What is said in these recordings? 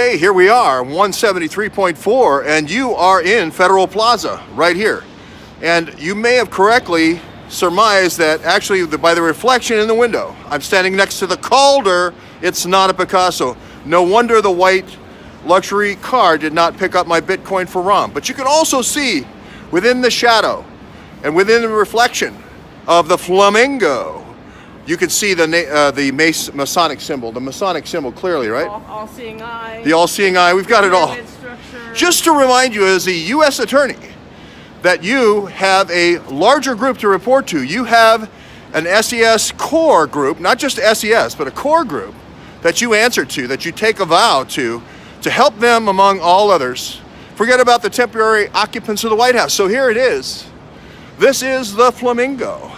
Okay, here we are, 173.4, and you are in Federal Plaza, right here. And you may have correctly surmised that actually by the reflection in the window, I'm standing next to the Calder, it's not a Picasso. No wonder the white luxury car did not pick up my Bitcoin for ROM. But you can also see within the shadow and within the reflection of the flamingo, you can see the Masonic symbol, clearly, right? All-seeing eye. The all-seeing eye, we've got it all. Just to remind you as a U.S. attorney that you have a larger group to report to. You have an SES core group, not just SES, but a core group that you answer to, that you take a vow to help them among all others. Forget about the temporary occupants of the White House. So here it is. This is the flamingo.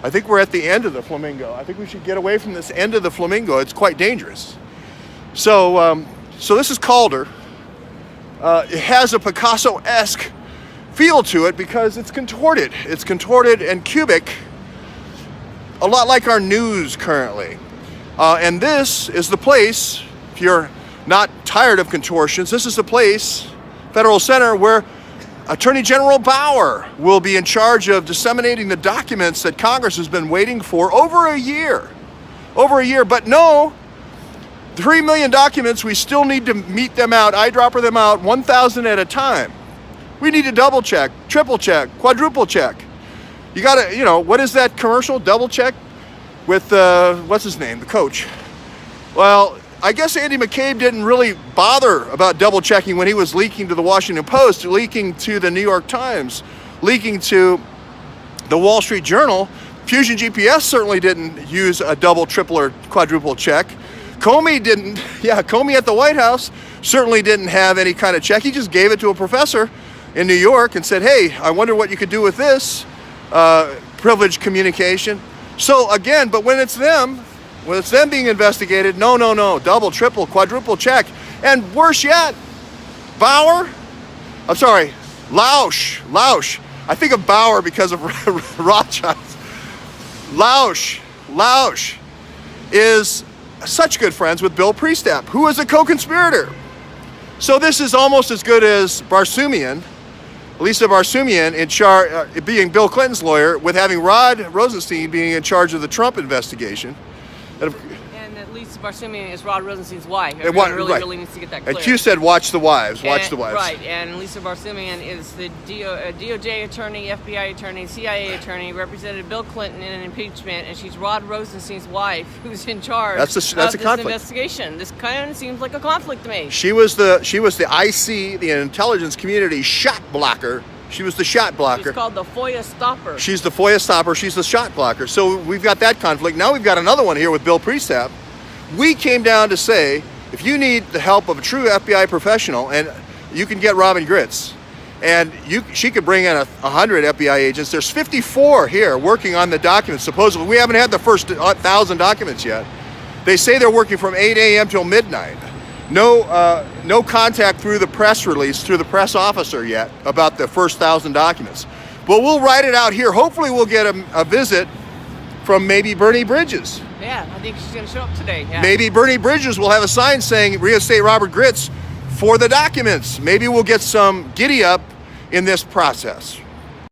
I think we're at the end of the flamingo. I think we should get away from this end of the flamingo. It's quite dangerous. So this is Calder. It has a Picasso-esque feel to it because it's contorted. It's contorted and cubic, a lot like our news currently. And this is the place, if you're not tired of contortions, this is the place, Federal Center, where Attorney General Bauer will be in charge of disseminating the documents that Congress has been waiting for over a year. But no, 3 million documents, we still need to meet them out, eyedropper them out, 1,000 at a time. We need to double check, triple check, quadruple check. You gotta, what is that commercial? Double check with, what's his name, the coach? Well, I guess Andy McCabe didn't really bother about double checking when he was leaking to the Washington Post, leaking to the New York Times, leaking to the Wall Street Journal. Fusion GPS certainly didn't use a double, triple, or quadruple check. Comey didn't, Comey at the White House certainly didn't have any kind of check. He just gave it to a professor in New York and said, hey, I wonder what you could do with this privileged communication. So again, but when it's them being investigated, no, double, triple, quadruple check. And worse yet, Lausch. I think of Bauer because of Rothschild. Lausch is such good friends with Bill Priestap, who is a co-conspirator. So this is almost as good as Lisa Barsoomian in charge, being Bill Clinton's lawyer, with having Rod Rosenstein being in charge of the Trump investigation. And that Lisa Barsoomian is Rod Rosenstein's wife. Everyone really needs to get that clear. And Q said, watch the wives, watch the wives. Right, and Lisa Barsoomian is the DOJ attorney, FBI attorney, CIA attorney, represented Bill Clinton in an impeachment, and she's Rod Rosenstein's wife, who's in charge of this investigation. This kind of seems like a conflict to me. She was the IC, the intelligence community shot blocker. She was the shot blocker. She's called the FOIA stopper. She's the FOIA stopper. She's the shot blocker. So we've got that conflict. Now we've got another one here with Bill Priestap. We came down to say, if you need the help of a true FBI professional, and you can get Robin Gritz, and she could bring in 100 FBI agents. There's 54 here working on the documents. Supposedly, we haven't had the first 1,000 documents yet. They say they're working from 8 a.m. till midnight. No contact through the press release, through the press officer yet about the first 1,000 documents. But we'll write it out here. Hopefully we'll get a visit from maybe Bernie Bridges. Yeah, I think she's going to show up today. Yeah. Maybe Bernie Bridges will have a sign saying reinstate Robert Gritz for the documents. Maybe we'll get some giddy up in this process.